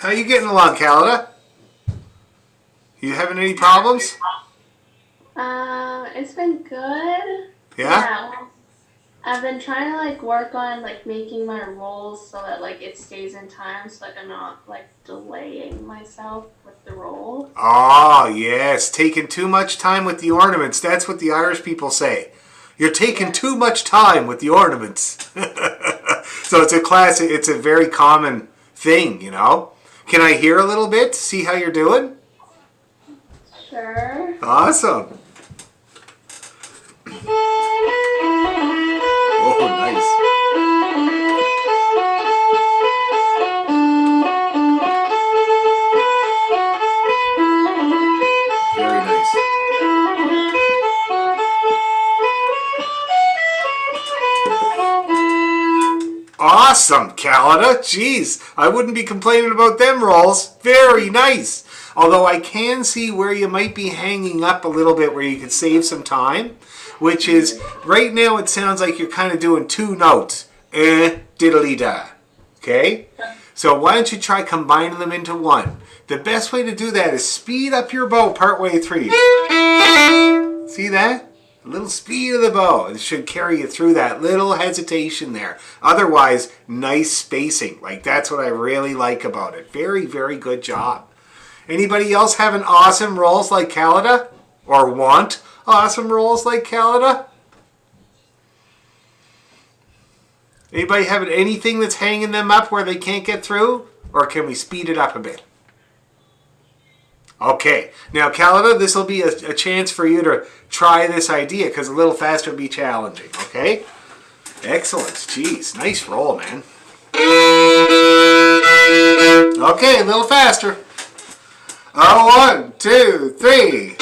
How you getting along, Calida? You having any problems? It's been good. Yeah? Yeah. I've been trying to like work on like making my rolls so that like it stays in time so like I'm not like delaying myself with the roll. Oh, yes. Taking too much time with the ornaments. That's what the Irish people say. You're taking Yeah. too much time with the ornaments. So it's a classic, it's a very common thing, you know? Can I hear a little bit? See how you're doing? Sure. Awesome. Oh, nice. Very nice. Awesome, Calida. Jeez, I wouldn't be complaining about them rolls. Very nice. Although I can see where you might be hanging up a little bit where you could save some time, which is right now it sounds like you're kind of doing two notes. Diddly da. Okay? So why don't you try combining them into one? The best way to do that is speed up your bow partway through. See that? A little speed of the bow. It should carry you through that little hesitation there. Otherwise, nice spacing. Like that's what I really like about it. Very, very good job. Anybody else having awesome rolls like Calida? Or want awesome rolls like Calida? Anybody having anything that's hanging them up where they can't get through? Or can we speed it up a bit? Okay, now Calida, this will be a chance for you to try this idea because a little faster would be challenging, okay? Excellent, jeez, nice roll, man. Okay, a little faster. Oh, 1, 2, 3.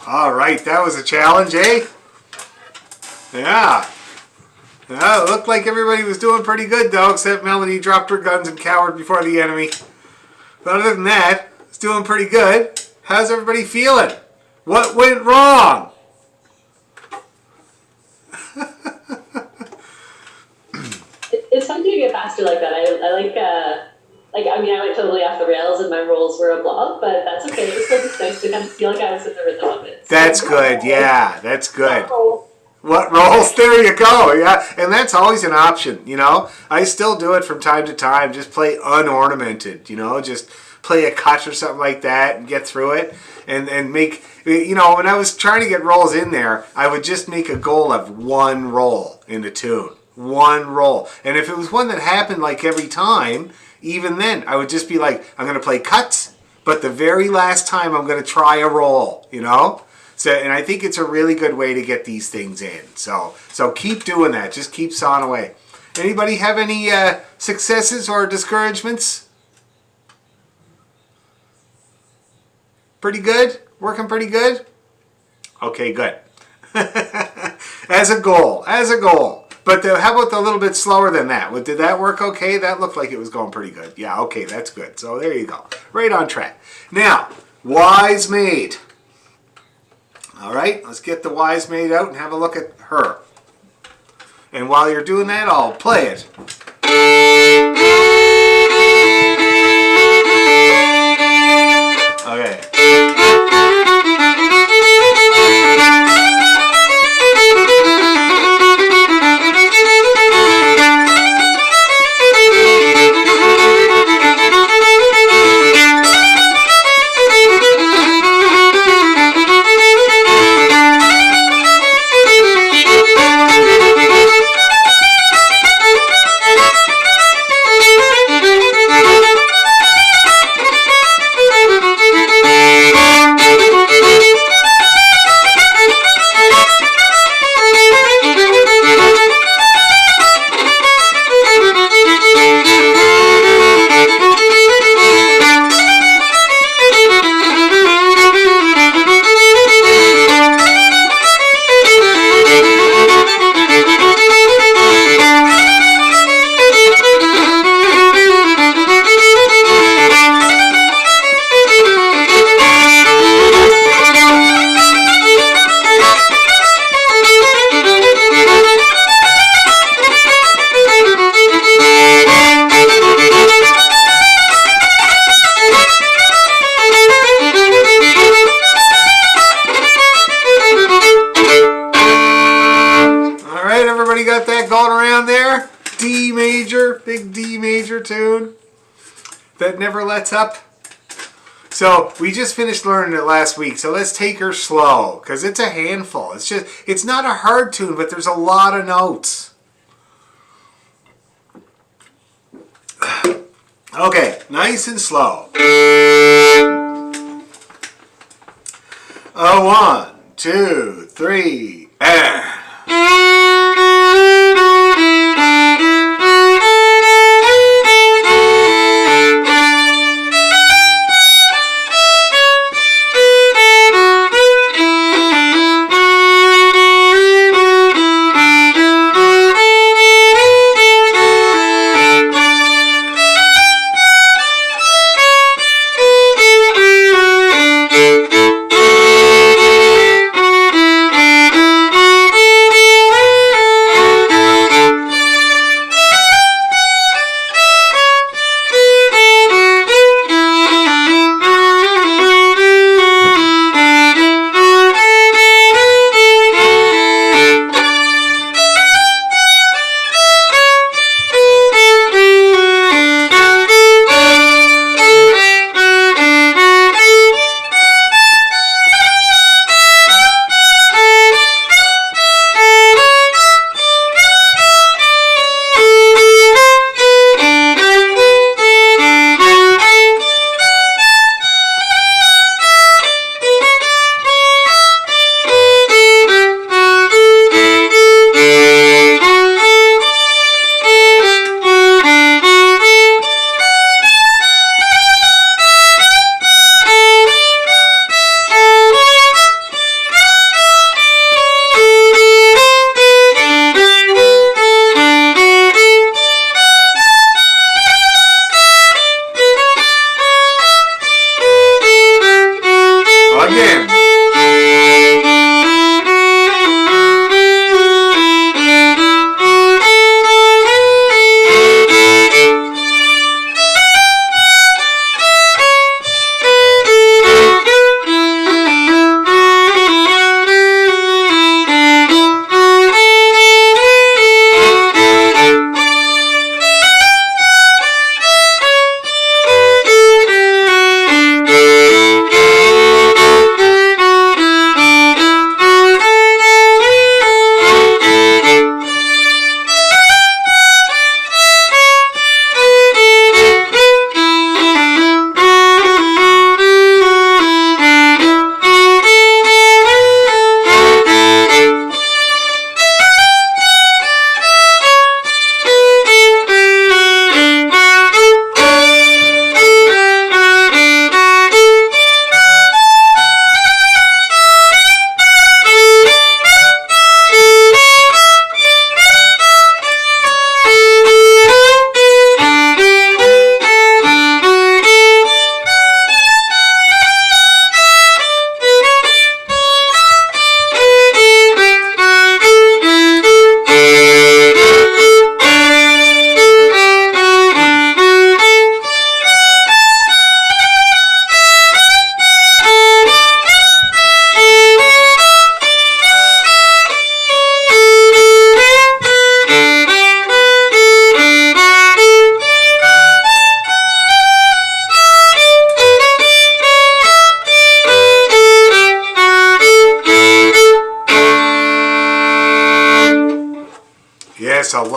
All right, that was a challenge, eh? Yeah. It looked like everybody was doing pretty good, though, except Melody dropped her guns and cowered before the enemy. But other than that, it's doing pretty good. How's everybody feeling? What went wrong? It's fun to get faster like that. I I mean, I went totally off the rails and my rolls were a blob, but that's okay. It was still just nice to kind of feel like I was in the rhythm of it. That's good. Yeah, that's good. What rolls? There you go. Yeah, and that's always an option. You know, I still do it from time to time. Just play unornamented. You know, just play a cut or something like that and get through it and make. You know, when I was trying to get rolls in there, I would just make a goal of one roll in the tune. One roll. And if it was one that happened like every time, even then, I would just be like, I'm going to play cuts, but the very last time I'm going to try a roll, you know? So, and I think it's a really good way to get these things in. So keep doing that. Just keep sawing away. Anybody have any successes or discouragements? Pretty good? Working pretty good? Okay, good. As a goal. But how about the little bit slower than that? Did that work okay? That looked like it was going pretty good. Yeah, okay, that's good. So there you go. Right on track. Now, Wise Maid. All right, let's get the Wise Maid out and have a look at her. And while you're doing that, I'll play it. Okay. Got that going around there? D major, big D major tune that never lets up. So we just finished learning it last week, so let's take her slow because it's a handful. It's not a hard tune, but there's a lot of notes. Okay, nice and slow. 1, 2, 3, and.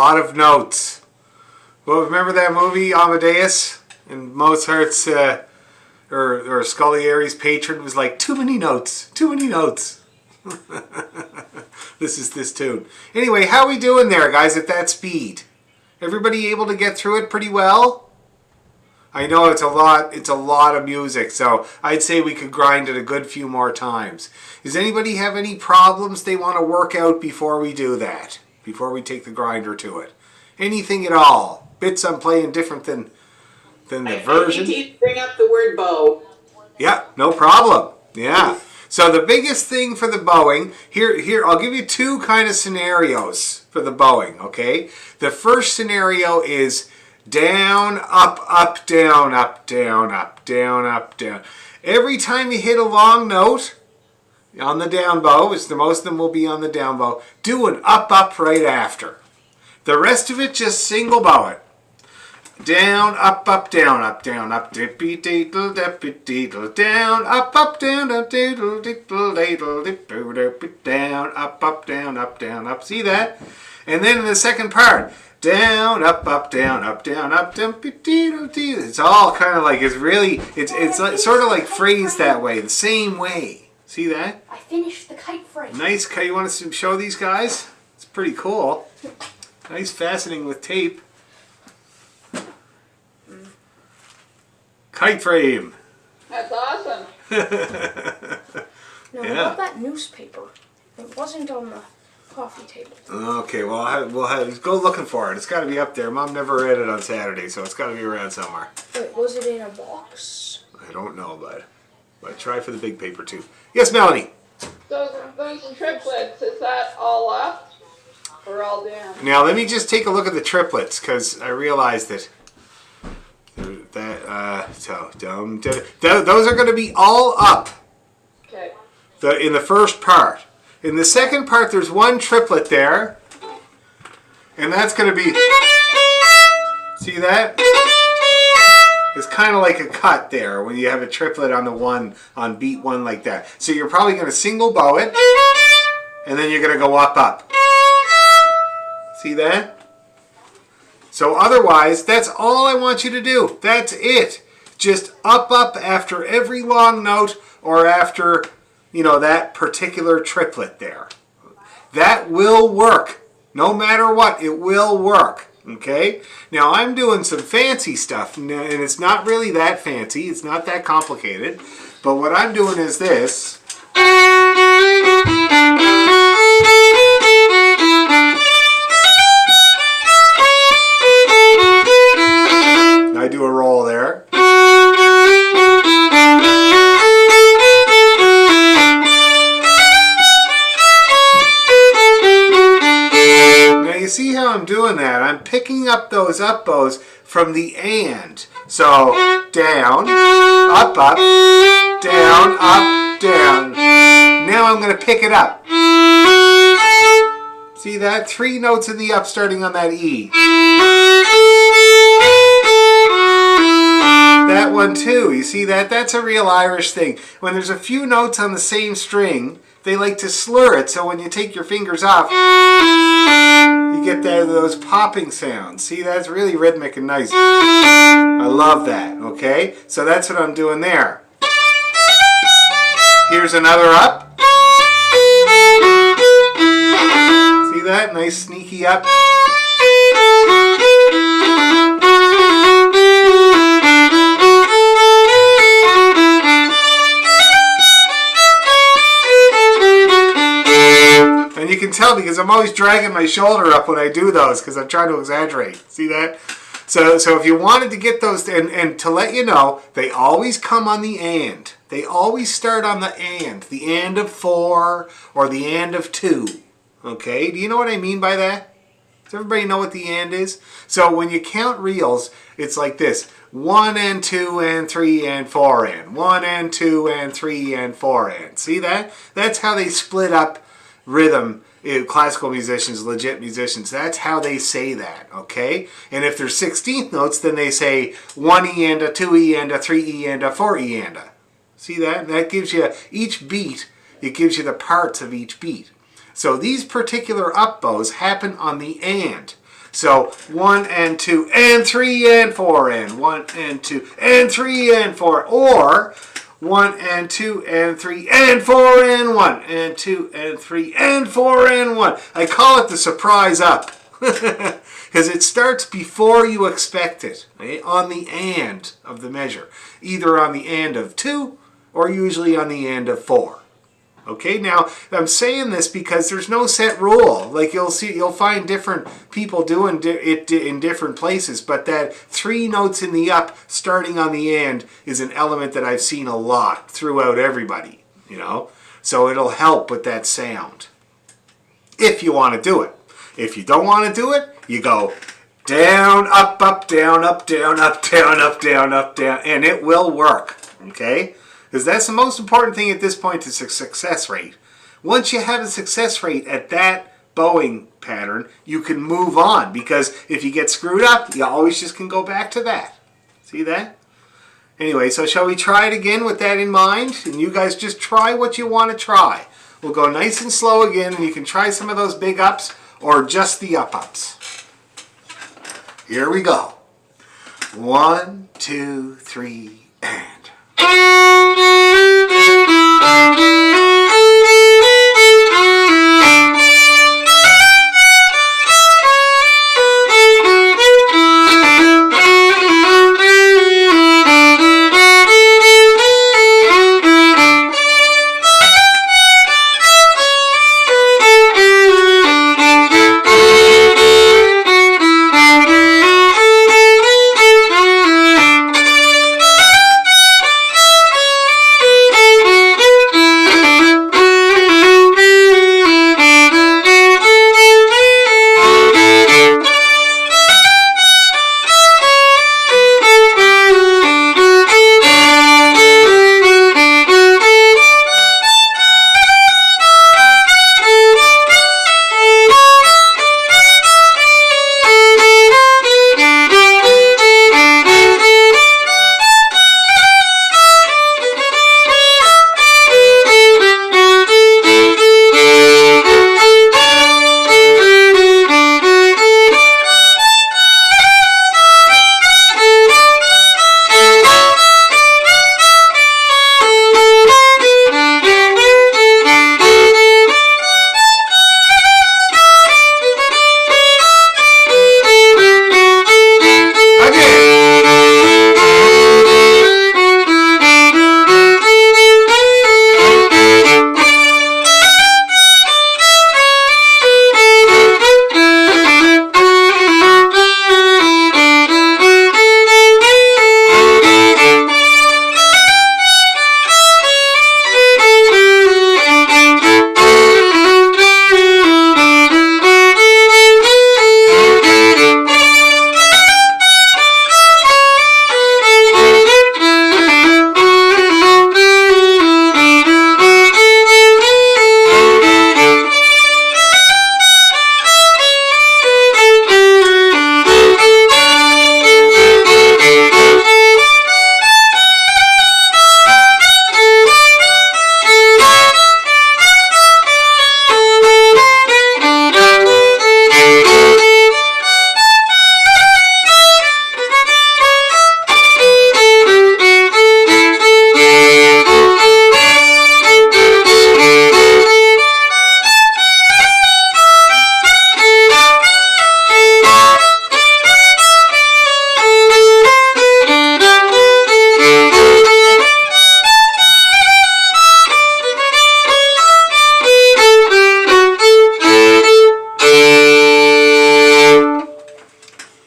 lot of notes. Well, remember that movie, Amadeus? And Mozart's, or Salieri's patron was like, too many notes, too many notes. This is this tune. Anyway, how are we doing there, guys, at that speed? Everybody able to get through it pretty well? I know it's a lot of music, so I'd say we could grind it a good few more times. Does anybody have any problems they want to work out before we do that? Before we take the grinder to it? Anything at all? Bits I'm playing different than the version? I need to bring up the word bow. Yeah, no problem. Yeah. So the biggest thing for the bowing, here I'll give you two kind of scenarios for the bowing, okay? The first scenario is down, up, up, down, up, down, up, down, up, down. Every time you hit a long note on the down bow, which the most of them will be on the down bow, do an up, up right after. The rest of it, just single bow it. Down, up, up, down, up, down, up, dippy diddle, dippy diddle, down, up, down, diddle, diddle, diddle, diddle, down, up, down, up. See that? And then in the second part, down, up, down, up, dippy diddle, diddle. It's all kind of like, it's like, sort of like phrased that way, the same way. See that? I finished the kite phrase. Nice. You want us to show these guys? It's pretty cool. Nice fastening with tape. Kite frame. That's awesome. No, Yeah. what about that newspaper? It wasn't on the coffee table. Okay, well, we'll have go looking for it. It's got to be up there. Mom never read it on Saturday, so it's got to be around somewhere. Wait, was it in a box? I don't know, bud. But try for the big paper too. Yes, Melanie. Those triplets, is that all up or all down? Now let me just take a look at the triplets because I realized that those are going to be all up. Okay. In the first part. In the second part, there's one triplet there, and that's going to be. See that? It's kind of like a cut there when you have a triplet on beat one like that. So you're probably going to single bow it, and then you're going to go up, up. See that? So otherwise, that's all I want you to do. That's it. Just up, up after every long note or after, that particular triplet there. That will work. No matter what, it will work. Okay? Now, I'm doing some fancy stuff, and it's not really that fancy. It's not that complicated. But what I'm doing is this. I do a roll there. Now you see how I'm doing that? I'm picking up those up bows from the and. So down, up, down, up, down. Now I'm going to pick it up. See that? 3 notes in the up starting on that E. That one too, you see that? That's a real Irish thing. When there's a few notes on the same string, they like to slur it, so when you take your fingers off, you get those popping sounds. See, that's really rhythmic and nice. I love that, okay? So that's what I'm doing there. Here's another up. See that? Nice sneaky up. And you can tell because I'm always dragging my shoulder up when I do those because I'm trying to exaggerate. See that? So if you wanted to get those, and to let you know, they always come on the and. They always start on the and of 4 or the and of 2. Okay? Do you know what I mean by that? Does everybody know what the and is? So when you count reels, it's like this. 1 and 2 and 3 and 4 and. 1 and 2 and 3 and 4 and. See that? That's how they split up rhythm. Classical musicians, legit musicians, that's how they say that, okay? And if there's 16th notes, then they say 1 E and a 2 E and a 3 E and a 4 E and a. See that? And that gives you each beat, it gives you the parts of each beat. So these particular up bows happen on the and. So 1 and 2 and 3 and 4 and 1 and 2 and 3 and 4, or 1 and 2 and 3 and 4 and 1 and 2 and 3 and 4 and 1. I call it the surprise up because it starts before you expect it, right? On the and of the measure, either on the and of 2 or usually on the and of 4. Okay, now I'm saying this because there's no set rule. Like you'll find different people doing it in different places, but that 3 notes in the up starting on the and is an element that I've seen a lot throughout everybody, you know? So it'll help with that sound if you want to do it. If you don't want to do it, you go down, up, down, down, down, down, down, and it will work, okay? Because that's the most important thing at this point is a success rate. Once you have a success rate at that bowing pattern, you can move on. Because if you get screwed up, you always just can go back to that. See that? Anyway, so shall we try it again with that in mind? And you guys just try what you want to try. We'll go nice and slow again, and you can try some of those big ups or just the up-ups. Here we go. 1, 2, 3, and...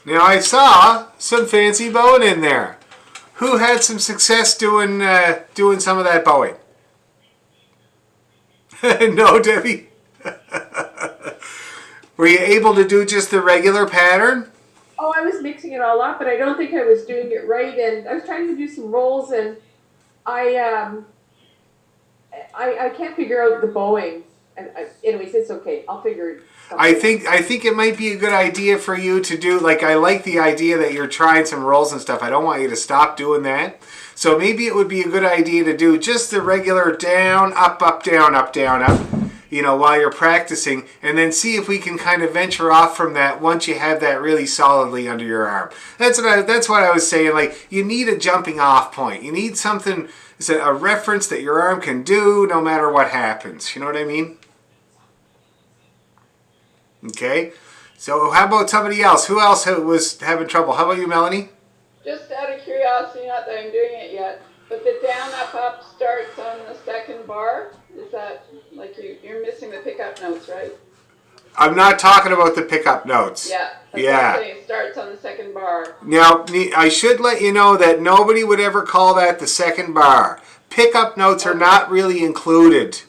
Now I saw some fancy bowing in there. Who had some success doing some of that bowing? No, Debbie? Were you able to do just the regular pattern? Oh, I was mixing it all up, but I don't think I was doing it right. And I was trying to do some rolls, and I can't figure out the bowing. And anyways, it's okay. I'll figure it out. I think it might be a good idea for you to do, like, I like the idea that you're trying some rolls and stuff. I don't want you to stop doing that. So maybe it would be a good idea to do just the regular down, up, down, up, down, up. while you're practicing, and then see if we can kind of venture off from that once you have that really solidly under your arm. That's what I was saying. Like, you need a jumping off point. You need something, a reference that your arm can do no matter what happens. You know what I mean? Okay. So how about somebody else? Who else was having trouble? How about you, Melanie? Just out of curiosity, not that I'm doing it yet, but the down, up, up starts on the second bar. Is that like you're missing the pickup notes, right? I'm not talking about the pickup notes. Yeah. Yeah. It starts on the second bar. Now, I should let you know that nobody would ever call that the second bar. Pickup notes are not really included.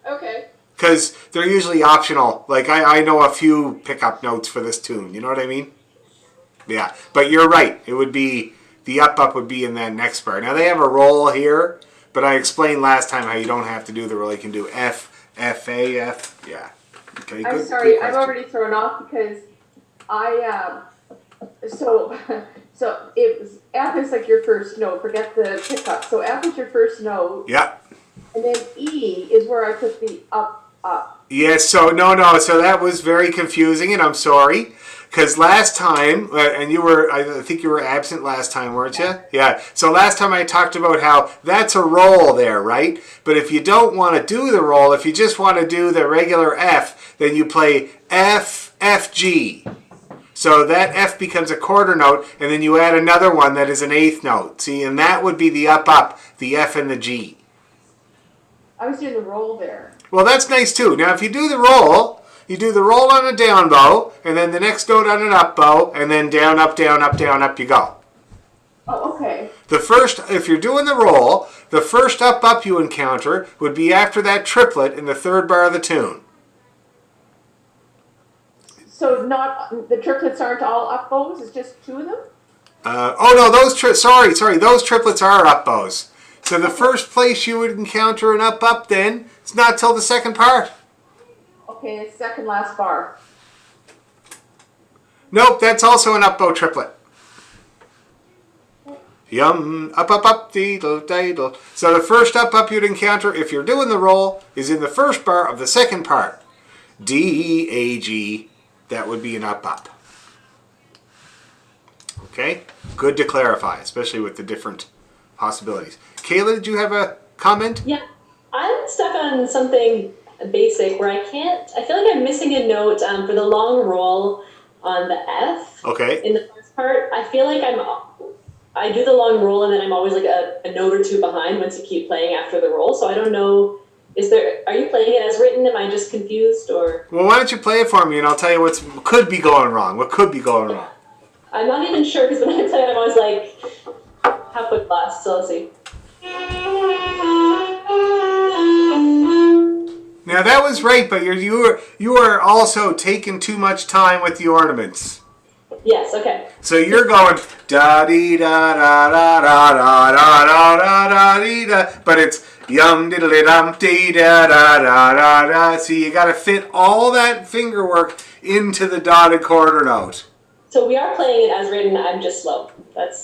Okay. Because they're usually optional. Like, I know a few pickup notes for this tune. You know what I mean? Yeah. But you're right. It would be, the up would be in that next bar. Now, they have a roll here, but I explained last time how you don't have to do the roll. You can do F, F, A, F. Yeah. Okay, I'm good, sorry, good I'm already thrown off because so it was, F is like your first note, forget the pickup. So F is your first note. Yeah. And then E is where I put the up. Yes, so no, so that was very confusing, and I'm sorry. Because last time, and I think you were absent last time, weren't you? Yeah. So last time I talked about how that's a roll there, right? But if you don't want to do the roll, if you just want to do the regular F, then you play F, F, G. So that F becomes a quarter note, and then you add another one that is an eighth note. See, and that would be the up, the F and the G. I was doing the roll there. Well, that's nice too. Now, if you do the roll, you do the roll on a down bow, and then the next note on an up bow, and then down, up you go. Oh, okay. If you're doing the roll, the first up you encounter would be after that triplet in the third bar of the tune. So the triplets aren't all up bows, it's just two of them? Those triplets are up bows. So the first place you would encounter an up then, it's not till the second part. Okay, it's second last bar. Nope, that's also an up bow triplet. Yum, up, deedle, daddle. So the first up you'd encounter, if you're doing the roll, is in the first bar of the second part. D, A, G, that would be an up. Okay? Good to clarify, especially with the different possibilities. Kayla, did you have a comment? Yeah, I'm stuck on something basic where I feel like I'm missing a note for the long roll on the F. Okay. In the first part, I feel like I do the long roll and then I'm always like a note or two behind once you keep playing after the roll. So I don't know, are you playing it as written? Am I just confused or? Well, why don't you play it for me and I'll tell you what could be going wrong. What could be going wrong? I'm not even sure because when I play it, I'm always like halfway lost. So let's see. Now that was right, but you are also taking too much time with the ornaments. Yes, okay. So you're going da dee da da da da da da da da da dee da, but it's yum diddly dum dee da da da da da. So you got to fit all that finger work into the dotted quarter note. So we are playing it as written. I'm just slow.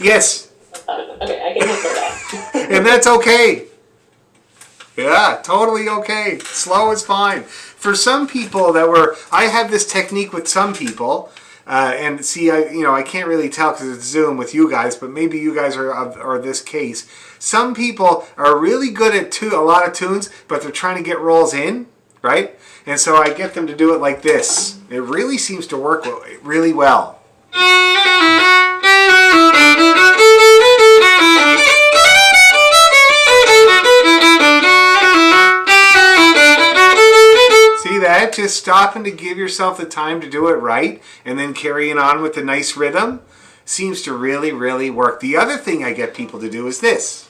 Yes. Okay, I can handle that. And that's okay. Yeah, totally okay. Slow is fine. For some people I have this technique with some people, and see, I can't really tell because it's Zoom with you guys, but maybe you guys are this case. Some people are really good at a lot of tunes, but they're trying to get rolls in, right? And so I get them to do it like this. It really seems to work really well. See that? Just stopping to give yourself the time to do it right and then carrying on with the nice rhythm seems to really, really work. The other thing I get people to do is this.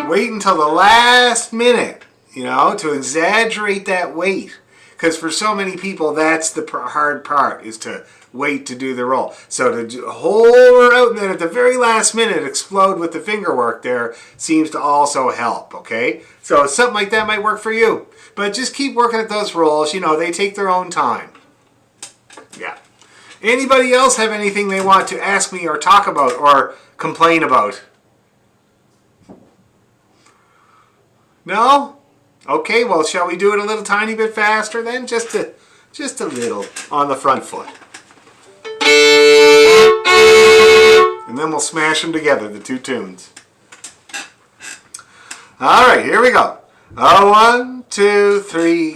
Wait until the last minute, to exaggerate that wait. Because for so many people, that's the hard part, is to wait to do the roll. So to hold it out and then at the very last minute explode with the finger work there seems to also help, okay? So something like that might work for you. But just keep working at those rolls. They take their own time. Yeah. Anybody else have anything they want to ask me or talk about or complain about? No? Okay, well, shall we do it a little tiny bit faster then? Just a little on the front foot. And then we'll smash them together, the two tunes. All right, here we go. 1, 2, 3.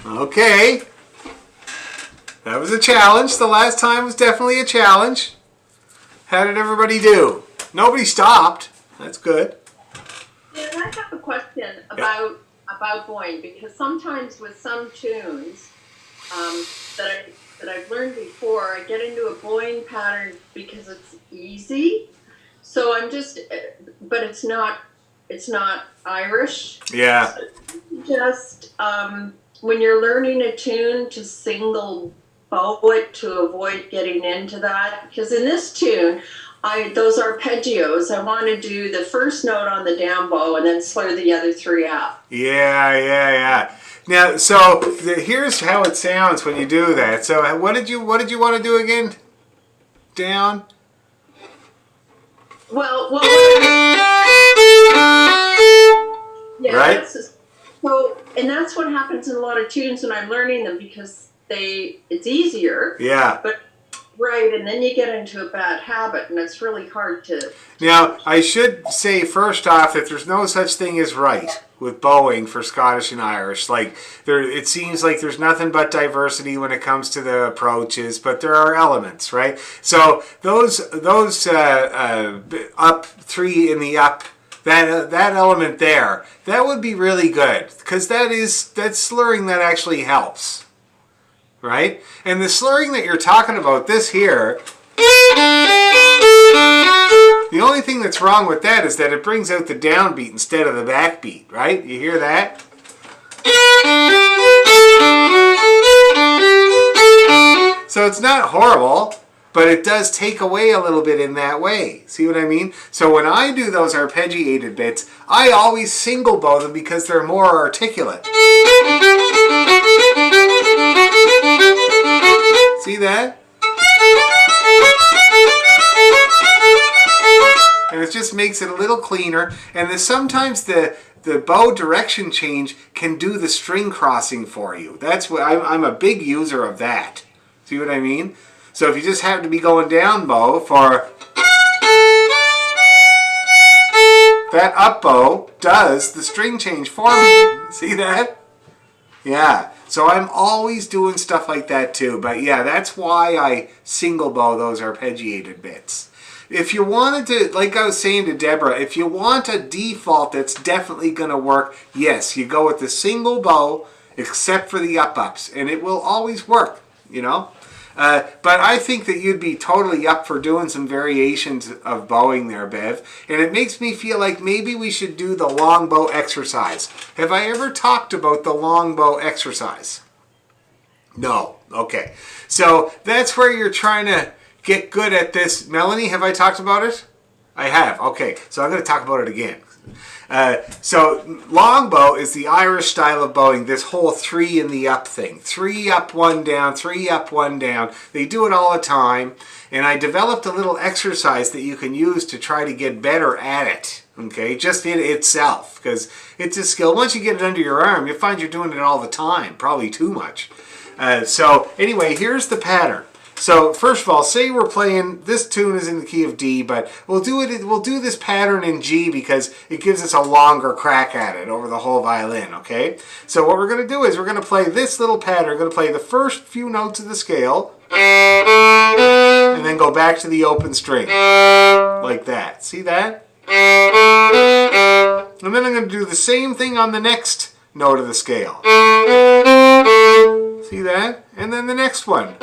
Okay. That was a challenge. The last time was definitely a challenge. How did everybody do? Nobody stopped. That's good. Yeah, and I have a question about bowing, because sometimes with some tunes that I've learned before, I get into a bowing pattern because it's easy. So I'm just, but it's not Irish. Yeah. So just when you're learning a tune, to single bow it to avoid getting into that, because in this tune, those arpeggios, I want to do the first note on the down bow and then slur the other three up. Yeah. Now, so here's how it sounds when you do that. So what did you want to do again? Down. Well, yeah, right? that's So, and that's what happens in a lot of tunes when I'm learning them because it's easier. Yeah. But right, and then you get into a bad habit, and it's really hard to. Now, I should say first off that there's no such thing as right with bowing for Scottish and Irish. Like, it seems like there's nothing but diversity when it comes to the approaches, but there are elements, right? So those up three in the up, that element there, that would be really good because that's slurring that actually helps, right? And the slurring that you're talking about, this here. The only thing that's wrong with that is that it brings out the downbeat instead of the backbeat, right? You hear that? So it's not horrible, but it does take away a little bit in that way. See what I mean? So when I do those arpeggiated bits, I always single bow them because they're more articulate. See that? And it just makes it a little cleaner. And sometimes the bow direction change can do the string crossing for you. That's what I'm a big user of that. See what I mean? So if you just happen to be going down bow for that up bow does the string change for me. See that? Yeah. So I'm always doing stuff like that too. But yeah, that's why I single bow those arpeggiated bits. If you wanted to, like I was saying to Deborah, if you want a default that's definitely going to work, yes, you go with the single bow except for the up-ups, and it will always work, you know? But I think that you'd be totally up for doing some variations of bowing there, Bev. And it makes me feel like maybe we should do the longbow exercise. Have I ever talked about the longbow exercise? No. Okay. So that's where you're trying to get good at this. Melanie, have I talked about it? I have. Okay. So I'm going to talk about it again. So longbow is the Irish style of bowing, this whole three in the up thing. 3 up, 1 down, 3 up, 1 down. They do it all the time. And I developed a little exercise that you can use to try to get better at it. Okay, just in itself, because it's a skill. Once you get it under your arm, you'll find you're doing it all the time, probably too much. So anyway, here's the pattern. So first of all, say we're playing, this tune is in the key of D, but we'll do this pattern in G because it gives us a longer crack at it over the whole violin, okay? So what we're going to do is we're going to play this little pattern. We're going to play the first few notes of the scale and then go back to the open string like that. See that? And then I'm going to do the same thing on the next note of the scale. See that? And then the next one.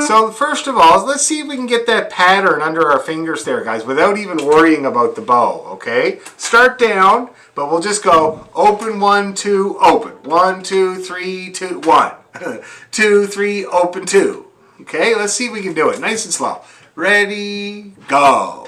So first of all, let's see if we can get that pattern under our fingers there, guys, without even worrying about the bow, okay? Start down, but we'll just go open, 1, 2, open. 1, 2, 3, 2, 1. 2, 3, open, 2. Okay, let's see if we can do it. Nice and slow. Ready, go.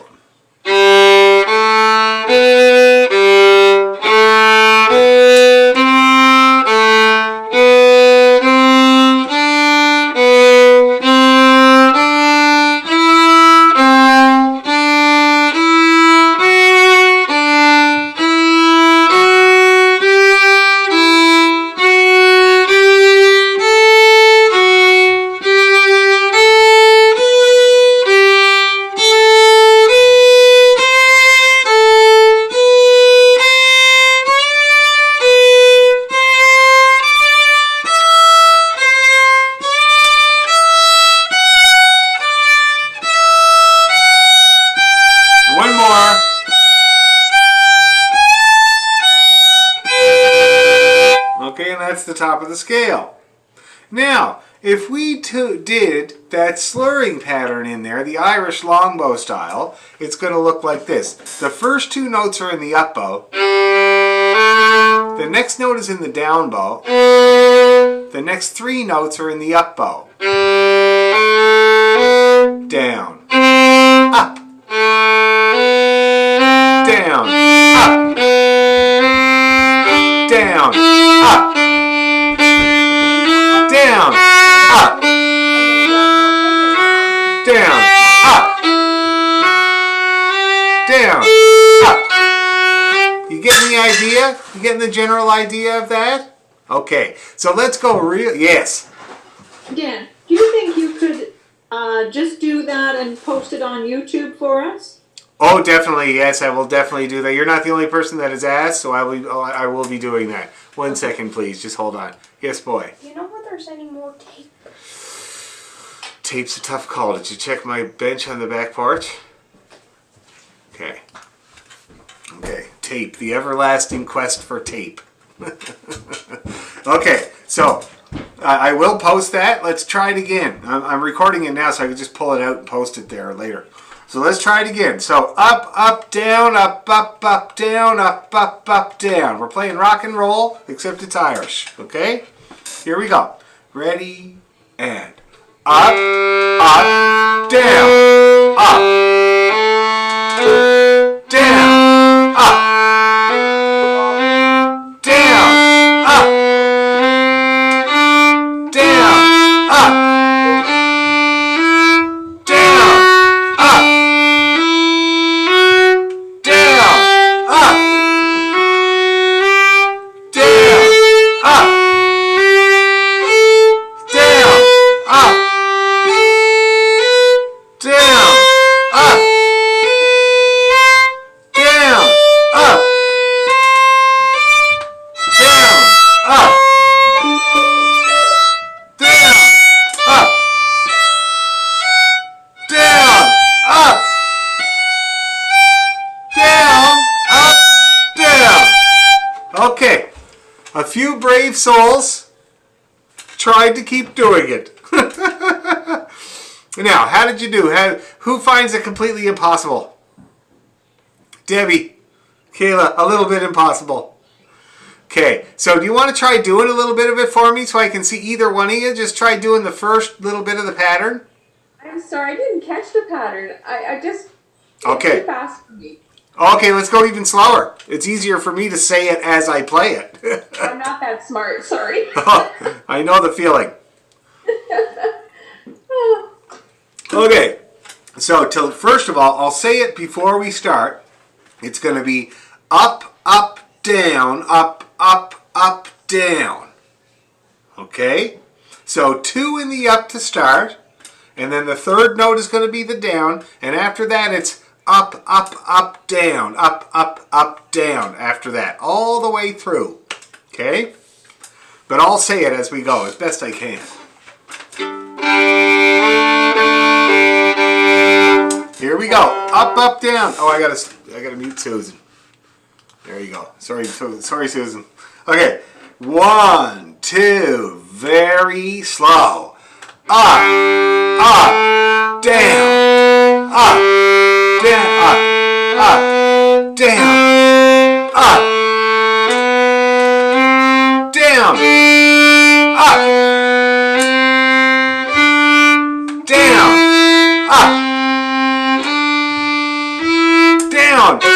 That's the top of the scale. Now, if we did that slurring pattern in there, the Irish longbow style, it's going to look like this. The first 2 notes are in the up bow. The next note is in the down bow. The next 3 notes are in the up bow. Down. Up. Down. Up. Down. Up. Down, up, down, up, down, up. You getting the idea? You getting the general idea of that? Okay, so let's go real. Yes. Dan, do you think you could just do that and post it on YouTube for us? Oh, definitely. Yes, I will definitely do that. You're not the only person that has asked, so I will be doing that. 1 second, please. Just hold on. Yes, boy. You know where there's any more tape? Tape's a tough call. Did you check my bench on the back porch? Okay. Okay. Tape. The everlasting quest for tape. Okay. So, I will post that. Let's try it again. I'm recording it now, so I can just pull it out and post it there later. So let's try it again. So up, up, down, up, up, up, down, up, up, up, down. We're playing rock and roll, except it's Irish. Okay? Here we go. Ready, and up, up, down, up, down, up, down, up, down, up, down, up, down, up, down, up, down, up, down, up, down, up, down, up, down, up, down, up, down, up, down. Okay, a few brave souls tried to keep doing it. Now, how did you do? Who finds it completely impossible? Debbie, Kayla, a little bit impossible. Okay, so do you want to try doing a little bit of it for me so I can see either one of you? Just try doing the first little bit of the pattern. I'm sorry, I didn't catch the pattern. I just... Okay. Too fast for me. Okay, let's go even slower. It's easier for me to say it as I play it. I'm not that smart, sorry. I know the feeling. Okay, so first of all, I'll say it before we start. It's going to be up, up, down, up, up, up, down. Okay? So 2 in the up to start, and then the third note is going to be the down, and after that it's up, up, up, down, up, up, up, down after that, all the way through. Okay? But I'll say it as we go, as best I can. Here we go. Up, up, down. Oh, I gotta mute Susan. There you go. Sorry, Susan. Okay. 1, 2, very slow. Up, up, down, up, down, up, up, down, up, down, up, down, up, down, up,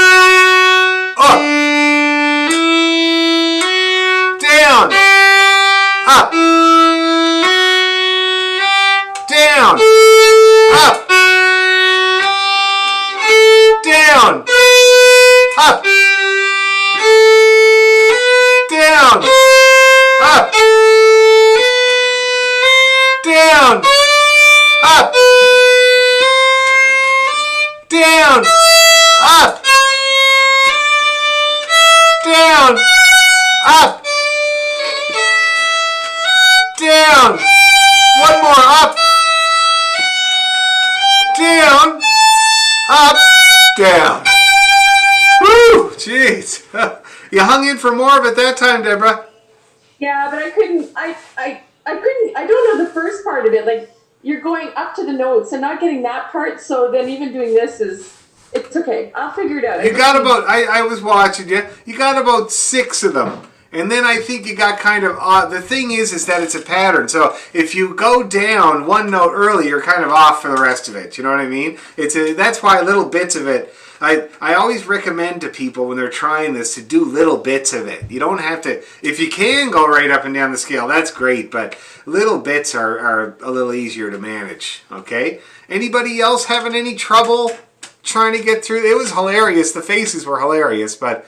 down, up, down, up, down, up, down, up, down, up, down, up, down, up, down, one more, up, down, up, down. Woo! Jeez. You hung in for more of it that time, Deborah. Yeah, but I couldn't, I don't know the first part of it. Like, you're going up to the notes and not getting that part, so then even doing this it's okay. I'll figure it out. You got about, I was watching you, you got about 6 of them. And then I think you got kind of odd. The thing is that it's a pattern. So if you go down one note early, you're kind of off for the rest of it. You know what I mean? That's why little bits of it. I always recommend to people when they're trying this to do little bits of it. You don't have to, if you can go right up and down the scale, that's great. But little bits are a little easier to manage. Okay? Anybody else having any trouble trying to get through? It was hilarious. The faces were hilarious, but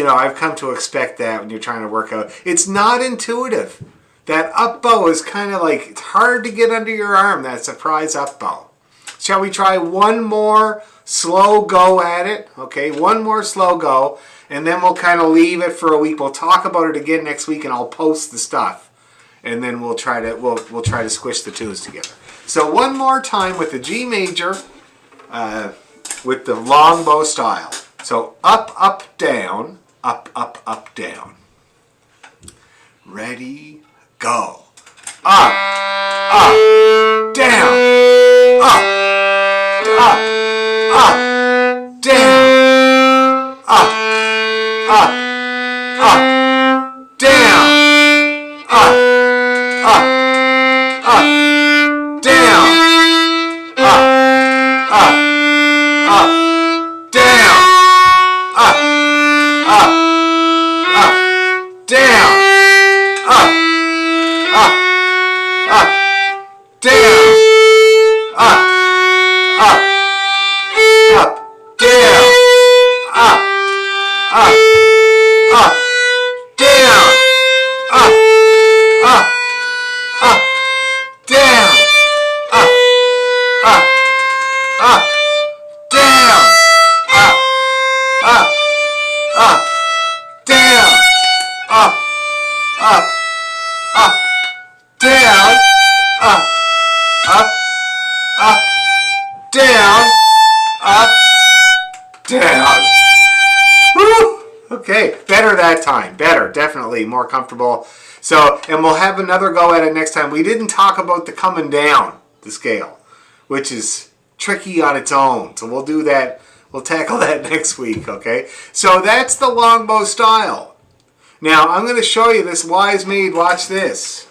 I've come to expect that when you're trying to work out. It's not intuitive. That up bow is kind of like, it's hard to get under your arm, that surprise up bow. Shall we try one more slow go at it? Okay, one more slow go, and then we'll kind of leave it for a week. We'll talk about it again next week, and I'll post the stuff, and then we'll try to squish the tunes together. So one more time with the G major, with the longbow style. So up, up, down, up, up, up, down. Ready, go. Up, up, down, up, up, up, down, up, up, up, down, up, up, up, down, up, up, up, down, up, up, up, down, up, up, up, down, up, up, up, down, up, up, up, down, up, up, up, down, up, up, up, down, up, up, up, down, up, up, up, down, up, up, up, down, up, down. Woo! Okay, better that time. Better, definitely more comfortable. So, and we'll have another go at it next time. We didn't talk about the coming down the scale, which is tricky on its own. So we'll do that. We'll tackle that next week, okay? So that's the longbow style. Now, I'm going to show you this wise maid. Watch this.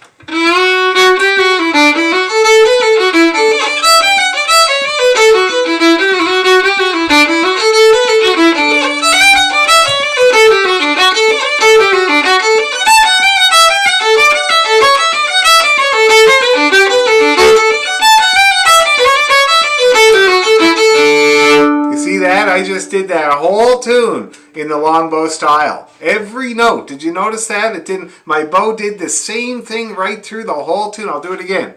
I just did that whole tune in the longbow style. Every note. Did you notice that? It didn't. My bow did the same thing right through the whole tune. I'll do it again.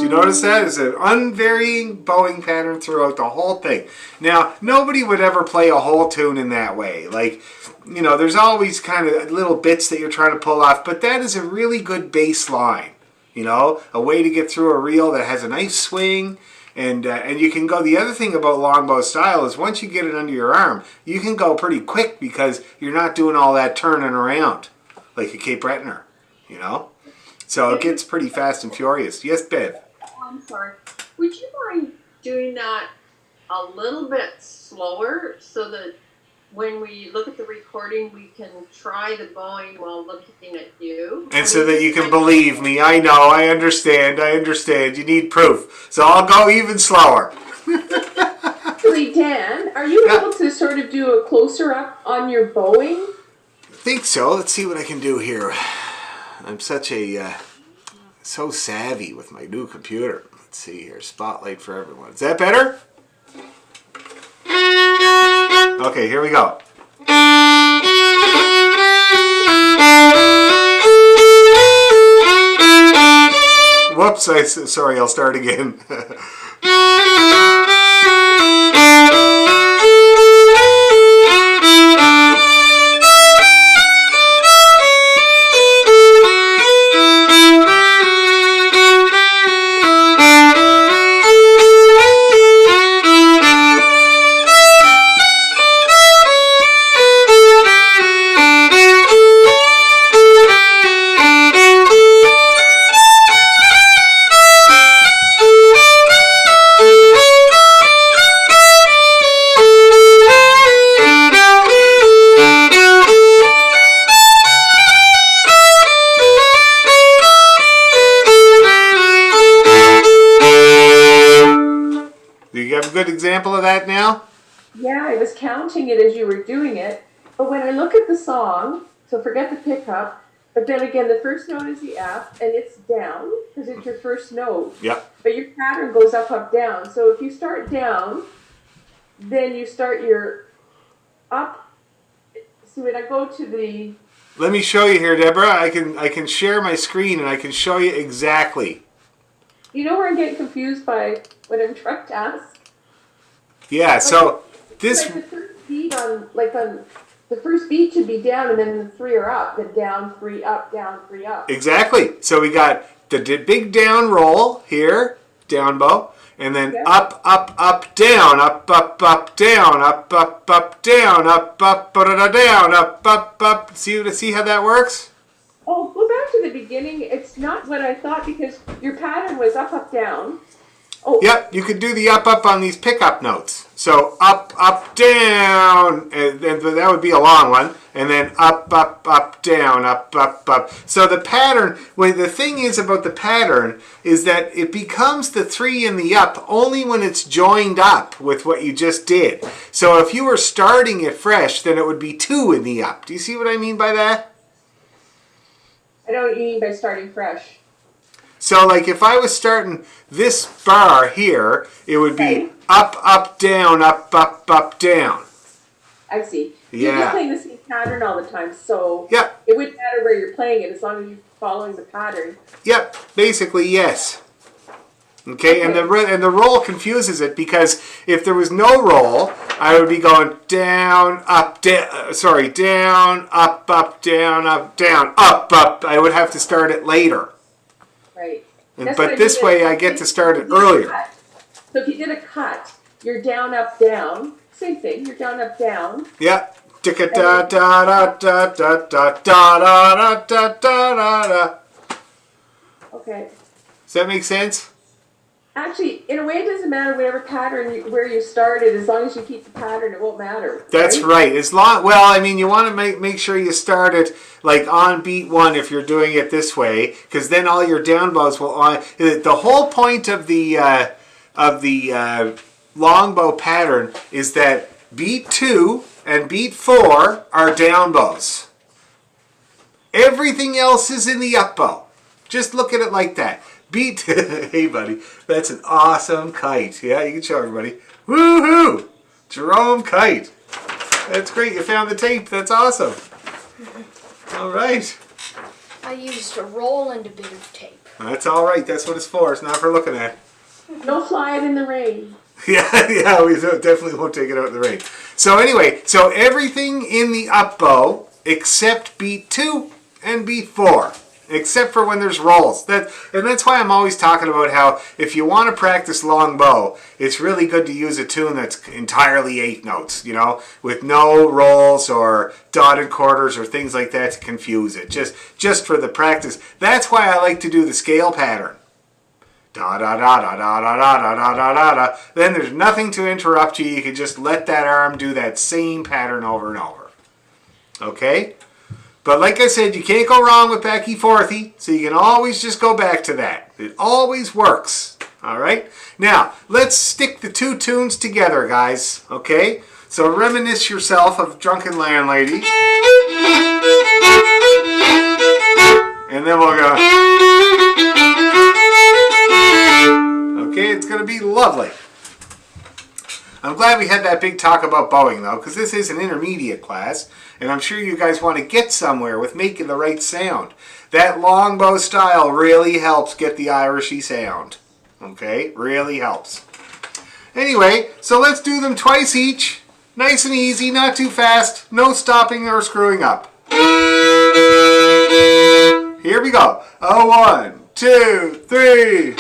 Notice that? It's an unvarying bowing pattern throughout the whole thing. Now, nobody would ever play a whole tune in that way. Like, there's always kind of little bits that you're trying to pull off, but that is a really good bass line. A way to get through a reel that has a nice swing, and you can go. The other thing about longbow style is once you get it under your arm, you can go pretty quick because you're not doing all that turning around like a Cape Brettoner, So it gets pretty fast and furious. Yes, Bev? I'm sorry. Would you mind doing that a little bit slower so that when we look at the recording, we can try the bowing while looking at you? And so that you can believe me. I know. I understand. You need proof. So I'll go even slower. Actually, Dan, are you able to sort of do a closer up on your bowing? I think so. Let's see what I can do here. I'm so savvy with my new computer. Let's see here. Spotlight for everyone. Is that better? Okay, here we go. Whoops, sorry, I'll start again. example of that now? Yeah, I was counting it as you were doing it. But when I look at the song, so forget the pickup, but then again, the first note is the F, and it's down, because it's your first note. Yep. But your pattern goes up, up, down. So if you start down, then you start your up. See, when I go to the... Let me show you here, Deborah. I can share my screen and I can show you exactly. You know where I'm getting confused by what I'm trying to ask? Yeah, so this... Like the first beat on the first beat should be down, and then the 3 are up. Then down, 3 up, down, 3 up. Exactly. So we got the big down roll here, down bow, and then up, up, up, down, up, up, up, down, up, up, up, down, up, up, down, up, up. See how that works? Oh, go back to the beginning. It's not what I thought, because your pattern was up, up, down. Oh. Yep, you could do the up, up on these pickup notes. So up, up, down, and that would be a long one. And then up, up, up, down, up, up, up. So the pattern, the thing is about the pattern is that it becomes the 3 in the up only when it's joined up with what you just did. So if you were starting it fresh, then it would be 2 in the up. Do you see what I mean by that? I know what you mean by starting fresh. So like if I was starting this bar here, it would be up, up, down, up, up, up, down. I see. Yeah. You're just playing the same pattern all the time, so Yep. it wouldn't matter where you're playing it as long as you're following the pattern. Yep, basically yes. Okay, and the roll confuses it, because if there was no roll, I would be going down, up, down, up, down, up, down, up, up. I would have to start it later. Right. But this way I get to start it earlier. So if you did a cut, you're down, up, down. Same thing, you're down, up, down. Yep. Da da da da da da da da da da da. Okay. Does that make sense? Actually, in a way, it doesn't matter whatever pattern where you started. As long as you keep the pattern, it won't matter. That's right. As long, well, I mean, you want to make sure you start it like on beat 1 if you're doing it this way, because then all your down bows will on. The whole point of the longbow pattern is that beat 2 and beat 4 are down bows. Everything else is in the up bow. Just look at it like that. Beat, hey buddy, that's an awesome kite. Yeah, you can show everybody. Woohoo! Jerome kite. That's great, you found the tape, that's awesome. All right. I used a roll and a bit of tape. That's all right, that's what it's for, it's not for looking at. No flying in the rain. Yeah, we definitely won't take it out in the rain. So anyway, so everything in the up bow except beat 2 and beat 4. Except for when there's rolls. And that's why I'm always talking about how if you want to practice long bow, it's really good to use a tune that's entirely 8 notes, you know, with no rolls or dotted quarters or things like that to confuse it. Just for the practice. That's why I like to do the scale pattern. Da da da da da da da da da da da. Then there's nothing to interrupt you. You can just let that arm do that same pattern over and over. Okay? But like I said, you can't go wrong with backy fourthy, so you can always just go back to that. It always works. All right? Now, let's stick the 2 tunes together, guys. Okay? So reminisce yourself of Drunken Landlady. And then we'll go. Okay, it's going to be lovely. I'm glad we had that big talk about bowing, though, because this is an intermediate class, and I'm sure you guys want to get somewhere with making the right sound. That longbow style really helps get the Irishy sound. Okay? Really helps. Anyway, so let's do them twice each. Nice and easy, not too fast, no stopping or screwing up. Here we go. 1, 2, 3.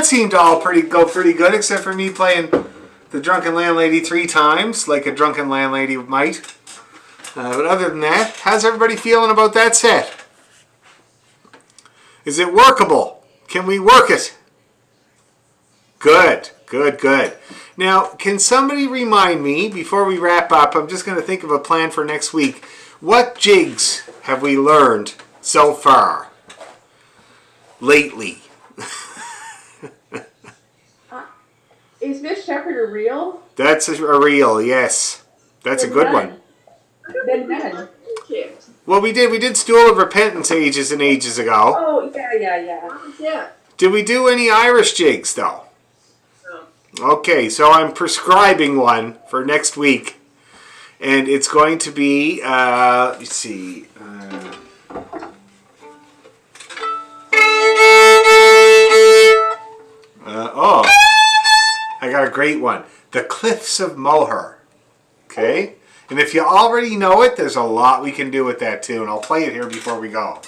that seemed to all go pretty good, except for me playing the Drunken Landlady 3 times, like a drunken landlady might. But other than that, how's everybody feeling about that set? Is it workable? Can we work it? Good, good, good. Now, can somebody remind me, before we wrap up, I'm just going to think of a plan for next week. What jigs have we learned so far? Lately. Is Miss Shepherd a reel? That's a reel, yes. That's a good one. Then none. Well, we did Stool of Repentance ages and ages ago. Oh, yeah. Yeah. Did we do any Irish jigs, though? Okay, so I'm prescribing one for next week. And it's going to be, let's see. I got a great one. The Cliffs of Moher. Okay? And if you already know it, there's a lot we can do with that too. And I'll play it here before we go.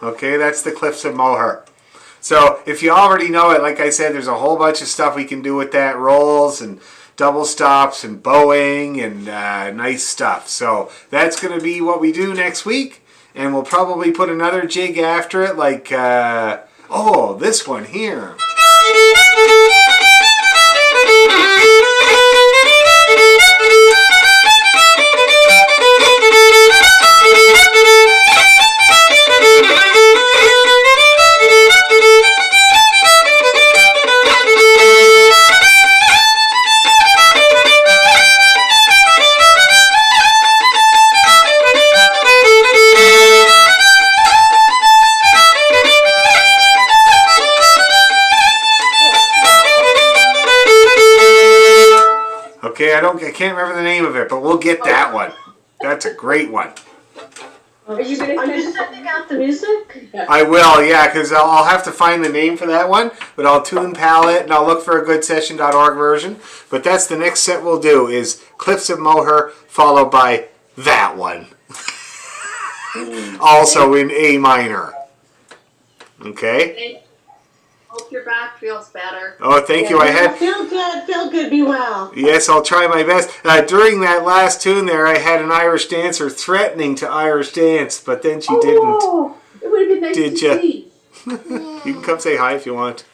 Okay, that's the Cliffs of Moher. So if you already know it, like I said, there's a whole bunch of stuff we can do with that. Rolls and double stops and bowing and nice stuff. So that's going to be what we do next week. And we'll probably put another jig after it, like, this one here. Okay, I can't remember the name of it, but we'll get that one. That's a great one. Are you sending out the music? I will, yeah, because I'll have to find the name for that one, but I'll tune palette and I'll look for a good session.org version. But that's the next set we'll do is Cliffs of Moher, followed by that one. Also in A minor. Okay? Hope your back feels better. Oh, thank you. Feel good, be well. Yes, I'll try my best. During that last tune there, I had an Irish dancer threatening to Irish dance, but then she didn't. It would have been nice Did to ya? see. You can come say hi if you want.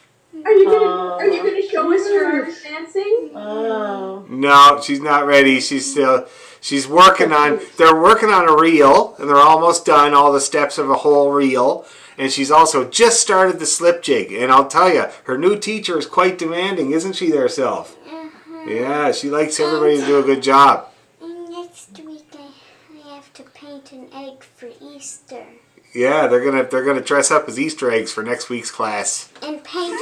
Are you gonna show us your Irish dancing? No, she's not ready. She's working on. They're working on a reel, and they're almost done. All the steps of a whole reel. And she's also just started the slip jig. And I'll tell you, her new teacher is quite demanding, isn't she there, Self? Yeah, she likes everybody to do a good job. And next week I have to paint an egg for Easter. Yeah, they're gonna dress up as Easter eggs for next week's class. And paint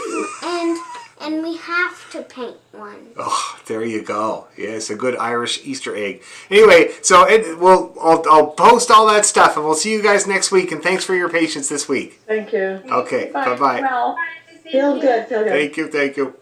and we have to paint one. Oh, there you go. Yeah, it's a good Irish Easter egg. Anyway, so I'll post all that stuff, and we'll see you guys next week. And thanks for your patience this week. Thank you. Okay, bye bye. Well, Feel good. Thank you.